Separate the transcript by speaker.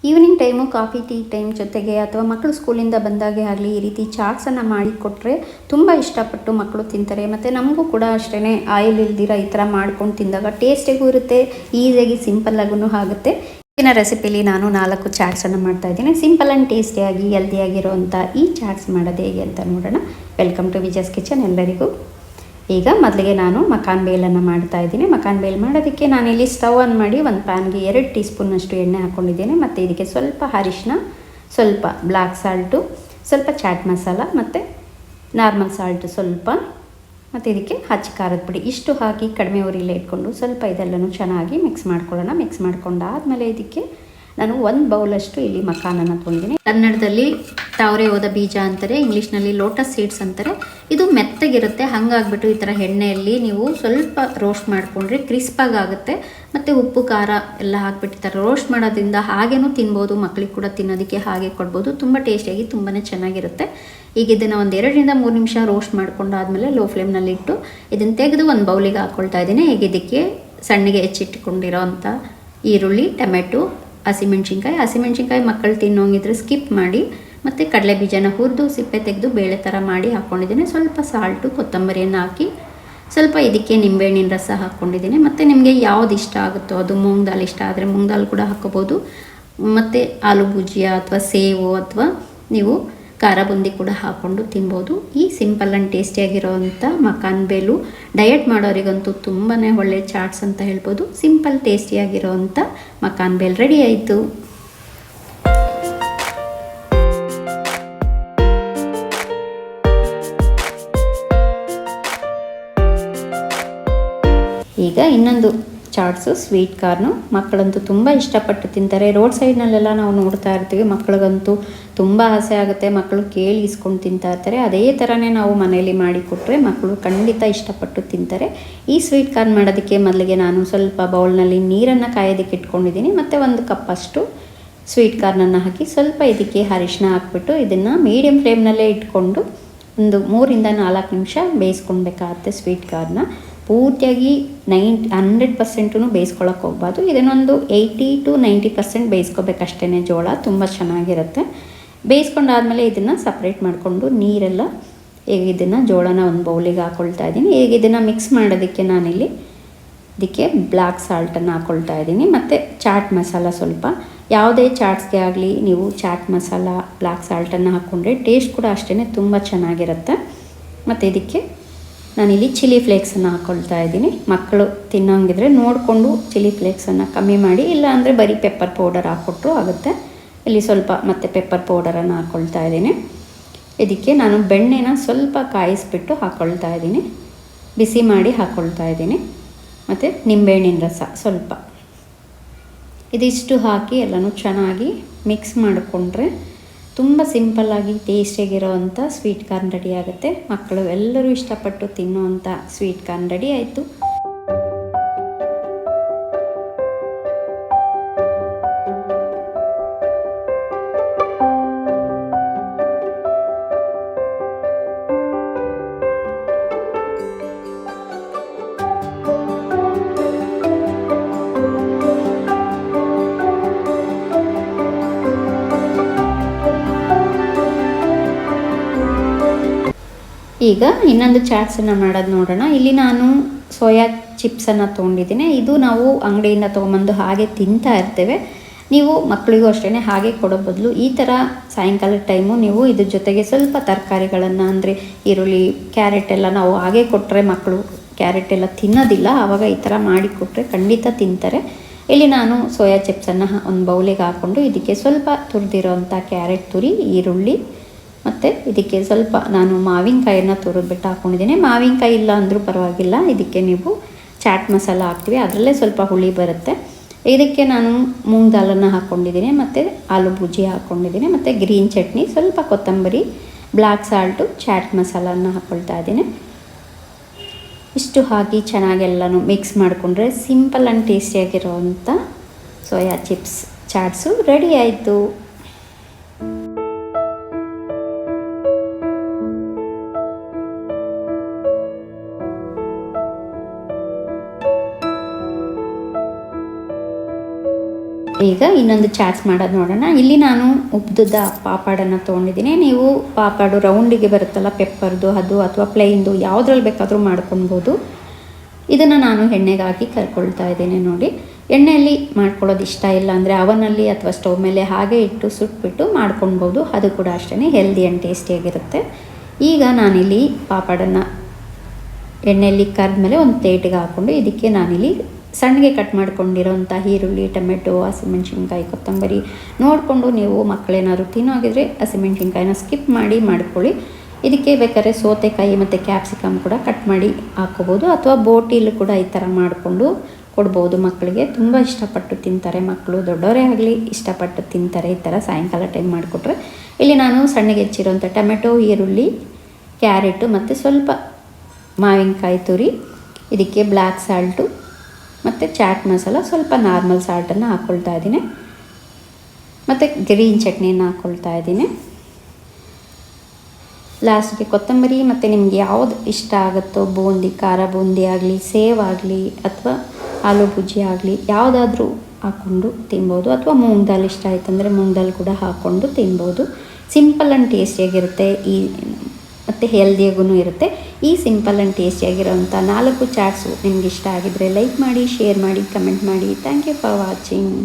Speaker 1: Evening time coffee tea time ಜೊತೆಗೆ ಅಥವಾ ಮಕ್ಕಳು ಸ್ಕೂಲಿಂದ ಬಂದಾಗೆ ಆಗಲಿ ಈ ರೀತಿ ಚಾಟ್ಸನ್ನು ಮಾಡಿಕೊಟ್ರೆ ತುಂಬ ಇಷ್ಟಪಟ್ಟು ಮಕ್ಕಳು ತಿಂತಾರೆ. ಮತ್ತು ನಮಗೂ ಕೂಡ ಅಷ್ಟೇ ಆಯಿಲ್ ಇಲ್ದಿರ ಈ ಥರ ಮಾಡ್ಕೊಂಡು ತಿಂದಾಗ ಟೇಸ್ಟಿಗೂ ಇರುತ್ತೆ, ಈಸಿಯಾಗಿ ಸಿಂಪಲ್ಲಾಗೂ ಆಗುತ್ತೆ. ಇವತ್ತಿನ ರೆಸಿಪಿಲಿ ನಾನು 4 ಚಾಟ್ಸನ್ನು ಮಾಡ್ತಾಯಿದ್ದೀನಿ. ಸಿಂಪಲ್ ಆ್ಯಂಡ್ ಟೇಸ್ಟಿಯಾಗಿ ಹೆಲ್ದಿಯಾಗಿರೋವಂಥ ಈ ಚಾಟ್ಸ್ ಮಾಡೋದು ಹೇಗೆ ಅಂತ ನೋಡೋಣ. ವೆಲ್ಕಮ್ ಟು ವಿಜಯಸ್ ಕಿಚನ್ ಎಲ್ಲರಿಗೂ. ಈಗ ಮೊದಲಿಗೆ ನಾನು ಮಕಾನ್ ಬೇಲನ್ನು ಮಾಡ್ತಾಯಿದ್ದೀನಿ. ಮಕಾನ್ ಬೇಲ್ ಮಾಡೋದಕ್ಕೆ ನಾನಿಲ್ಲಿ ಸ್ಟವ್ ಆನ್ ಮಾಡಿ ಒಂದು ಪ್ಯಾನ್ಗೆ 2 ಟೀ ಸ್ಪೂನಷ್ಟು ಎಣ್ಣೆ ಹಾಕ್ಕೊಂಡಿದ್ದೇನೆ. ಮತ್ತು ಇದಕ್ಕೆ ಸ್ವಲ್ಪ ಅರಿಶಿನ, ಸ್ವಲ್ಪ ಬ್ಲ್ಯಾಕ್ ಸಾಲ್ಟು, ಸ್ವಲ್ಪ ಚಾಟ್ ಮಸಾಲ ಮತ್ತು ನಾರ್ಮಲ್ ಸಾಲ್ಟು ಸ್ವಲ್ಪ, ಮತ್ತು ಇದಕ್ಕೆ ಹಚ್ಚಿ ಖಾರದ ಪುಡಿ ಇಷ್ಟು ಹಾಕಿ ಕಡಿಮೆ ಉರಿಲೇ ಇಟ್ಕೊಂಡು ಸ್ವಲ್ಪ ಇದೆಲ್ಲನೂ ಚೆನ್ನಾಗಿ ಮಿಕ್ಸ್ ಮಾಡ್ಕೊಳ್ಳೋಣ. ಮಿಕ್ಸ್ ಮಾಡ್ಕೊಂಡಾದಮೇಲೆ ಇದಕ್ಕೆ ನಾನು 1 ಬೌಲಷ್ಟು ಇಲ್ಲಿ ಮಕಾನನ್ನು ತೊಗೊಂಡಿದ್ದೀನಿ. ಕನ್ನಡದಲ್ಲಿ ತಾವರೆ ಹೋದ ಬೀಜ ಅಂತಾರೆ, ಇಂಗ್ಲೀಷ್ನಲ್ಲಿ ಲೋಟಸ್ ಸೀಡ್ಸ್ ಅಂತಾರೆ. ಇದು ಮೆತ್ತಗಿರುತ್ತೆ, ಹಾಗಾಗ್ಬಿಟ್ಟು ಈ ಥರ ಎಣ್ಣೆಯಲ್ಲಿ ನೀವು ಸ್ವಲ್ಪ ರೋಸ್ಟ್ ಮಾಡಿಕೊಂಡ್ರೆ ಕ್ರಿಸ್ಪಾಗಿ ಆಗುತ್ತೆ. ಮತ್ತು ಉಪ್ಪು ಖಾರ ಎಲ್ಲ ಹಾಕ್ಬಿಟ್ಟು ರೋಸ್ಟ್ ಮಾಡೋದ್ರಿಂದ ಹಾಗೇನೂ ತಿನ್ಬೋದು, ಮಕ್ಕಳಿಗೆ ಕೂಡ ತಿನ್ನೋದಕ್ಕೆ ಹಾಗೆ ಕೊಡ್ಬೋದು. ತುಂಬ ಟೇಸ್ಟಿಯಾಗಿ ತುಂಬಾ ಚೆನ್ನಾಗಿರುತ್ತೆ. ಈಗ ಇದನ್ನು ಒಂದು 2 ರಿಂದ 3 ನಿಮಿಷ ರೋಸ್ಟ್ ಮಾಡ್ಕೊಂಡಾದ್ಮೇಲೆ ಲೋ ಫ್ಲೇಮ್ನಲ್ಲಿ ಇಟ್ಟು ಇದನ್ನು ತೆಗೆದು ಒಂದು ಬೌಲಿಗೆ ಹಾಕ್ಕೊಳ್ತಾ ಇದ್ದೀನಿ. ಈಗ ಇದಕ್ಕೆ ಸಣ್ಣಗೆ ಹೆಚ್ಚಿಟ್ಕೊಂಡಿರೋ ಅಂಥ ಈರುಳ್ಳಿ, ಟೊಮೆಟೊ, ಹಸಿಮೆಣ್ಸಿನ್ಕಾಯಿ ಮಕ್ಕಳು ತಿನ್ನೋಂಗಿದ್ರೆ ಸ್ಕಿಪ್ ಮಾಡಿ. ಮತ್ತು ಕಡಲೆ ಬೀಜನ ಹುರಿದು ಸಿಪ್ಪೆ ತೆಗೆದು ಬೇಳೆ ಥರ ಮಾಡಿ ಹಾಕ್ಕೊಂಡಿದ್ದೀನಿ. ಸ್ವಲ್ಪ ಸಾಲ್ಟು, ಕೊತ್ತಂಬರಿಯನ್ನು ಹಾಕಿ ಸ್ವಲ್ಪ ಇದಕ್ಕೆ ನಿಂಬೆಹಣ್ಣಿನ ರಸ ಹಾಕ್ಕೊಂಡಿದ್ದೀನಿ. ಮತ್ತು ನಿಮಗೆ ಯಾವ್ದು ಇಷ್ಟ ಆಗುತ್ತೋ ಅದು, ಮೂಂಗ್ ದಾಲ್ ಇಷ್ಟ ಆದರೆ ಮೂಂಗ್ ದಾಲ್ ಕೂಡ ಹಾಕ್ಕೋಬೋದು. ಮತ್ತು ಆಲೂ ಭುಜಿಯಾ ಅಥವಾ ಸೇವು ಅಥವಾ ನೀವು ಖಾರ ಬುಂದಿ ಕೂಡ ಹಾಕ್ಕೊಂಡು ತಿನ್ಬೋದು. ಈ simple and ಟೇಸ್ಟಿಯಾಗಿರೋವಂಥ Makaan bail diet ಮಾಡೋರಿಗಂತೂ ತುಂಬಾ ಒಳ್ಳೆ ಚಾಟ್ಸ್ ಅಂತ ಹೇಳ್ಬೋದು. ಸಿಂಪಲ್ ಟೇಸ್ಟಿಯಾಗಿರೋವಂಥ ಮಕಾನ್ ಬೇಲ್ ರೆಡಿ ಆಯಿತು. ಈಗ ಇನ್ನೊಂದು ಚಾಟ್ಸು, ಸ್ವೀಟ್ ಕಾರ್ನು. ಮಕ್ಕಳಂತೂ ತುಂಬ ಇಷ್ಟಪಟ್ಟು ತಿಂತಾರೆ. ರೋಡ್ ಸೈಡ್ನಲ್ಲೆಲ್ಲ ನಾವು ನೋಡ್ತಾ ಇರ್ತೀವಿ. ಮಕ್ಕಳಿಗಂತೂ ತುಂಬ ಆಸೆ ಆಗುತ್ತೆ, ಮಕ್ಕಳು ಕೇಳಿ ಇಸ್ಕೊಂಡು ತಿಂತಾ ಇರ್ತಾರೆ. ಅದೇ ಥರನೇ ನಾವು ಮನೆಯಲ್ಲಿ ಮಾಡಿಕೊಟ್ರೆ ಮಕ್ಕಳು ಖಂಡಿತ ಇಷ್ಟಪಟ್ಟು ತಿಂತಾರೆ. ಈ ಸ್ವೀಟ್ ಕಾರ್ನ್ ಮಾಡೋದಕ್ಕೆ ಮೊದಲಿಗೆ ನಾನು ಸ್ವಲ್ಪ ಬೌಲ್ನಲ್ಲಿ ನೀರನ್ನು ಕಾಯೋದಕ್ಕೆ ಇಟ್ಕೊಂಡಿದ್ದೀನಿ. ಮತ್ತು 1 ಕಪ್ಪಷ್ಟು ಸ್ವೀಟ್ ಕಾರ್ನನ್ನು ಹಾಕಿ ಸ್ವಲ್ಪ ಇದಕ್ಕೆ ಅರಿಶಿನ ಹಾಕ್ಬಿಟ್ಟು ಇದನ್ನು ಮೀಡಿಯಮ್ ಫ್ಲೇಮ್ನಲ್ಲೇ ಇಟ್ಕೊಂಡು ಒಂದು 3 ರಿಂದ 4 ನಿಮಿಷ ಬೇಯಿಸ್ಕೊಳ್ಬೇಕಾಗತ್ತೆ. ಸ್ವೀಟ್ ಕಾರ್ನ ಪೂರ್ತಿಯಾಗಿ 100% ಬೇಯಿಸ್ಕೊಳ್ಳೋಕೆ ಹೋಗ್ಬಾರ್ದು. ಇದನ್ನೊಂದು 80 to 90% ಬೇಯಿಸ್ಕೋಬೇಕಷ್ಟೇ. ಜೋಳ ತುಂಬ ಚೆನ್ನಾಗಿರುತ್ತೆ. ಬೇಯಿಸ್ಕೊಂಡಾದ್ಮೇಲೆ ಇದನ್ನು ಸಪ್ರೇಟ್ ಮಾಡಿಕೊಂಡು ನೀರೆಲ್ಲ ಈಗ ಇದನ್ನು ಜೋಳನ ಒಂದು ಬೌಲಿಗೆ ಹಾಕ್ಕೊಳ್ತಾ ಇದ್ದೀನಿ. ಈಗ ಇದನ್ನು ಮಿಕ್ಸ್ ಮಾಡೋದಕ್ಕೆ ನಾನಿಲ್ಲಿ ಇದಕ್ಕೆ ಬ್ಲ್ಯಾಕ್ ಸಾಲ್ಟನ್ನು ಹಾಕ್ಕೊಳ್ತಾ ಇದ್ದೀನಿ. ಮತ್ತು ಚಾಟ್ ಮಸಾಲ ಸ್ವಲ್ಪ, ಯಾವುದೇ ಚಾಟ್ಸ್ಗೆ ಆಗಲಿ ನೀವು ಚಾಟ್ ಮಸಾಲ, ಬ್ಲ್ಯಾಕ್ ಸಾಲ್ಟನ್ನು ಹಾಕ್ಕೊಂಡ್ರೆ ಟೇಸ್ಟ್ ಕೂಡ ಅಷ್ಟೇ ತುಂಬ ಚೆನ್ನಾಗಿರುತ್ತೆ. ಮತ್ತು ಇದಕ್ಕೆ ನಾನಿಲ್ಲಿ ಚಿಲ್ಲಿ ಫ್ಲೇಕ್ಸನ್ನು ಹಾಕ್ಕೊಳ್ತಾ ಇದ್ದೀನಿ. ಮಕ್ಕಳು ತಿನ್ನೋಂಗಿದ್ರೆ ನೋಡಿಕೊಂಡು ಚಿಲ್ಲಿ ಫ್ಲೇಕ್ಸನ್ನು ಕಮ್ಮಿ ಮಾಡಿ, ಇಲ್ಲ ಅಂದರೆ ಬರೀ ಪೆಪ್ಪರ್ ಪೌಡರ್ ಹಾಕ್ಕೊಟ್ರು ಆಗುತ್ತೆ. ಇಲ್ಲಿ ಸ್ವಲ್ಪ ಮತ್ತು ಪೆಪ್ಪರ್ ಪೌಡರನ್ನು ಹಾಕ್ಕೊಳ್ತಾ ಇದ್ದೀನಿ. ಇದಕ್ಕೆ ನಾನು ಬೆಣ್ಣೆನ ಸ್ವಲ್ಪ ಕಾಯಿಸ್ಬಿಟ್ಟು ಹಾಕ್ಕೊಳ್ತಾ ಇದ್ದೀನಿ, ಬಿಸಿ ಮಾಡಿ ಹಾಕ್ಕೊಳ್ತಾ ಇದ್ದೀನಿ. ಮತ್ತು ನಿಂಬೆಹಣ್ಣಿನ ರಸ ಸ್ವಲ್ಪ, ಇದಿಷ್ಟು ಹಾಕಿ ಎಲ್ಲನೂ ಚೆನ್ನಾಗಿ ಮಿಕ್ಸ್ ಮಾಡಿಕೊಂಡ್ರೆ ತುಂಬ ಸಿಂಪಲ್ಲಾಗಿ ಟೇಸ್ಟಿಯಾಗಿರೋವಂಥ ಸ್ವೀಟ್ ಕಾರ್ನ್ ರೆಡಿ ಆಗುತ್ತೆ. ಮಕ್ಕಳು ಎಲ್ಲರೂ ಇಷ್ಟಪಟ್ಟು ತಿನ್ನೋವಂಥ ಸ್ವೀಟ್ ಕಾರ್ನ್ ರೆಡಿ ಆಯಿತು. ಈಗ ಇನ್ನೊಂದು ಚಾಟ್ಸನ್ನು ಮಾಡೋದು ನೋಡೋಣ. ಇಲ್ಲಿ ನಾನು ಸೋಯಾ ಚಿಪ್ಸನ್ನು ತೊಗೊಂಡಿದ್ದೀನಿ. ಇದು ನಾವು ಅಂಗಡಿಯಿಂದ ತೊಗೊಂಬಂದು ಹಾಗೆ ತಿಂತಾ ಇರ್ತೇವೆ. ನೀವು ಮಕ್ಕಳಿಗೂ ಅಷ್ಟೇ ಹಾಗೆ ಕೊಡೋ ಬದಲು ಈ ಥರ ಸಾಯಂಕಾಲದ ಟೈಮು ನೀವು ಇದ್ರ ಜೊತೆಗೆ ಸ್ವಲ್ಪ ತರಕಾರಿಗಳನ್ನು ಅಂದರೆ ಈರುಳ್ಳಿ, ಕ್ಯಾರೆಟ್ ಎಲ್ಲ ನಾವು ಹಾಗೆ ಕೊಟ್ಟರೆ ಮಕ್ಕಳು ಕ್ಯಾರೆಟ್ ಎಲ್ಲ ತಿನ್ನೋದಿಲ್ಲ. ಆವಾಗ ಈ ಥರ ಮಾಡಿಕೊಟ್ರೆ ಖಂಡಿತ ತಿಂತಾರೆ. ಇಲ್ಲಿ ನಾನು ಸೋಯಾ ಚಿಪ್ಸನ್ನು ಒಂದು ಬೌಲಿಗೆ ಹಾಕ್ಕೊಂಡು ಇದಕ್ಕೆ ಸ್ವಲ್ಪ ತುರಿದಿರೋವಂಥ ಕ್ಯಾರೆಟ್ ತುರಿ, ಈರುಳ್ಳಿ, ಮತ್ತು ಇದಕ್ಕೆ ಸ್ವಲ್ಪ ನಾನು ಮಾವಿನಕಾಯಿನ ತುರಿದ್ಬಿಟ್ಟು ಹಾಕ್ಕೊಂಡಿದ್ದೀನಿ. ಮಾವಿನಕಾಯಿ ಇಲ್ಲ ಅಂದರೂ ಪರವಾಗಿಲ್ಲ, ಇದಕ್ಕೆ ನೀವು ಚಾಟ್ ಮಸಾಲ ಹಾಕ್ತೀವಿ, ಅದರಲ್ಲೇ ಸ್ವಲ್ಪ ಹುಳಿ ಬರುತ್ತೆ. ಇದಕ್ಕೆ ನಾನು ಮೂಂಗ್ ದಾಲನ್ನು ಹಾಕ್ಕೊಂಡಿದ್ದೀನಿ, ಮತ್ತು ಆಲೂ ಭುಜಿ ಹಾಕ್ಕೊಂಡಿದ್ದೀನಿ, ಮತ್ತು ಗ್ರೀನ್ ಚಟ್ನಿ, ಸ್ವಲ್ಪ ಕೊತ್ತಂಬರಿ, ಬ್ಲ್ಯಾಕ್ ಸಾಲ್ಟು, ಚಾಟ್ ಮಸಾಲನ್ನು ಹಾಕ್ಕೊಳ್ತಾ ಇದ್ದೀನಿ. ಇಷ್ಟು ಹಾಕಿ ಚೆನ್ನಾಗೆಲ್ಲನೂ ಮಿಕ್ಸ್ ಮಾಡಿಕೊಂಡ್ರೆ ಸಿಂಪಲ್ ಆ್ಯಂಡ್ ಟೇಸ್ಟಿಯಾಗಿರೋವಂಥ ಸೋಯಾ ಚಿಪ್ಸ್ ಚಾಟ್ಸು ರೆಡಿ ಆಯಿತು. ಈಗ ಇನ್ನೊಂದು ಚಾಟ್ಸ್ ಮಾಡೋದು ನೋಡೋಣ. ಇಲ್ಲಿ ನಾನು ಉಬ್ದುದ ಪಾಪಡನ್ನು ತೊಗೊಂಡಿದ್ದೀನಿ. ನೀವು ಪಾಪಡು ರೌಂಡಿಗೆ ಬರುತ್ತಲ್ಲ ಪೆಪ್ಪರ್ದು ಅದು ಅಥವಾ ಪ್ಲೈನ್ದು ಯಾವುದ್ರಲ್ಲಿ ಬೇಕಾದರೂ ಮಾಡ್ಕೊಳ್ಬೋದು. ಇದನ್ನು ನಾನು ಎಣ್ಣೆಗೆ ಹಾಕಿ ಕರ್ಕೊಳ್ತಾ ಇದ್ದೀನಿ ನೋಡಿ. ಎಣ್ಣೆಯಲ್ಲಿ ಮಾಡ್ಕೊಳ್ಳೋದು ಇಷ್ಟ ಇಲ್ಲ ಅಂದರೆ ಅವನಲ್ಲಿ ಅಥವಾ ಸ್ಟವ್ ಮೇಲೆ ಹಾಗೆ ಇಟ್ಟು ಸುಟ್ಬಿಟ್ಟು ಮಾಡ್ಕೊಳ್ಬೋದು. ಅದು ಕೂಡ ಅಷ್ಟೇ ಹೆಲ್ದಿ ಆ್ಯಂಡ್ ಟೇಸ್ಟಿಯಾಗಿರುತ್ತೆ. ಈಗ ನಾನಿಲ್ಲಿ ಪಾಪಡನ್ನು ಎಣ್ಣೆಯಲ್ಲಿ ಕರೆದ್ಮೇಲೆ ಒಂದು ಪ್ಲೇಟಿಗೆ ಹಾಕ್ಕೊಂಡು ಇದಕ್ಕೆ ನಾನಿಲ್ಲಿ ಸಣ್ಣಗೆ ಕಟ್ ಮಾಡ್ಕೊಂಡಿರೋಂಥ ಈರುಳ್ಳಿ, ಟೊಮೆಟೊ, ಹಸಿಮೆಣ್ಸಿನ್ಕಾಯಿ, ಕೊತ್ತಂಬರಿ ನೋಡಿಕೊಂಡು ನೀವು ಮಕ್ಕಳೇನಾದ್ರು ತಿನ್ನೋಗಿದ್ರೆ ಹಸಿಮೆಣ್ಸಿನ್ಕಾಯಿನ ಸ್ಕಿಪ್ ಮಾಡಿ ಮಾಡ್ಕೊಳ್ಳಿ. ಇದಕ್ಕೆ ಬೇಕಾದ್ರೆ ಸೌತೆಕಾಯಿ ಮತ್ತು ಕ್ಯಾಪ್ಸಿಕಮ್ ಕೂಡ ಕಟ್ ಮಾಡಿ ಹಾಕ್ಕೋಬೋದು ಅಥವಾ ಬೋಟಿಲು ಕೂಡ ಈ ಥರ ಮಾಡಿಕೊಂಡು ಕೊಡ್ಬೋದು ಮಕ್ಕಳಿಗೆ. ತುಂಬ ಇಷ್ಟಪಟ್ಟು ತಿಂತಾರೆ ಮಕ್ಕಳು, ದೊಡ್ಡವರೇ ಆಗಲಿ ಇಷ್ಟಪಟ್ಟು ತಿಂತಾರೆ ಈ ಥರ ಸಾಯಂಕಾಲ ಟೈಮ್ ಮಾಡಿಕೊಟ್ರೆ. ಇಲ್ಲಿ ನಾನು ಸಣ್ಣಗೆ ಹೆಚ್ಚಿರೋಂಥ ಟೊಮೆಟೊ, ಈರುಳ್ಳಿ, ಕ್ಯಾರೆಟು ಮತ್ತು ಸ್ವಲ್ಪ ಮಾವಿನಕಾಯಿ ತುರಿ, ಇದಕ್ಕೆ ಬ್ಲ್ಯಾಕ್ ಸಾಲ್ಟು ಮತ್ತು ಚಾಟ್ ಮಸಾಲ, ಸ್ವಲ್ಪ ನಾರ್ಮಲ್ ಸಾಲ್ಟನ್ನು ಹಾಕ್ಕೊಳ್ತಾ ಇದ್ದೀನಿ ಮತ್ತು ಗ್ರೀನ್ ಚಟ್ನಿಯನ್ನು ಹಾಕ್ಕೊಳ್ತಾ ಇದ್ದೀನಿ. ಲಾಸ್ಟ್ಗೆ ಕೊತ್ತಂಬರಿ ಮತ್ತು ನಿಮ್ಗೆ ಯಾವುದು ಇಷ್ಟ ಆಗುತ್ತೋ ಬೂಂದಿ, ಖಾರ ಬೂಂದಿ ಆಗಲಿ, ಸೇವ್ ಆಗಲಿ ಅಥವಾ ಆಲೂ ಭುಜಿ ಆಗಲಿ ಯಾವುದಾದ್ರೂ ಹಾಕ್ಕೊಂಡು ತಿನ್ಬೋದು. ಅಥವಾ ಮೂಂಗ್ ದಾಲ್ ಇಷ್ಟ ಆಯ್ತು ಅಂದರೆ ಮೂಂಗ್ ದಾಲ್ ಕೂಡ ಹಾಕ್ಕೊಂಡು ತಿನ್ಬೋದು. ಸಿಂಪಲ್ ಆ್ಯಂಡ್ ಟೇಸ್ಟಿಯಾಗಿರುತ್ತೆ ಮತ್ತು ಹೆಲ್ದಿಯಾಗೂ ಇರುತ್ತೆ. ಈ ಸಿಂಪಲ್ ಆ್ಯಂಡ್ ಟೇಸ್ಟಿಯಾಗಿರೋಂಥ 4 ಚಾಟ್ಸು ನಿಮ್ಗೆ ಇಷ್ಟ ಆಗಿದ್ದರೆ ಲೈಕ್ ಮಾಡಿ, ಶೇರ್ ಮಾಡಿ, ಕಮೆಂಟ್ ಮಾಡಿ. Thank you for watching.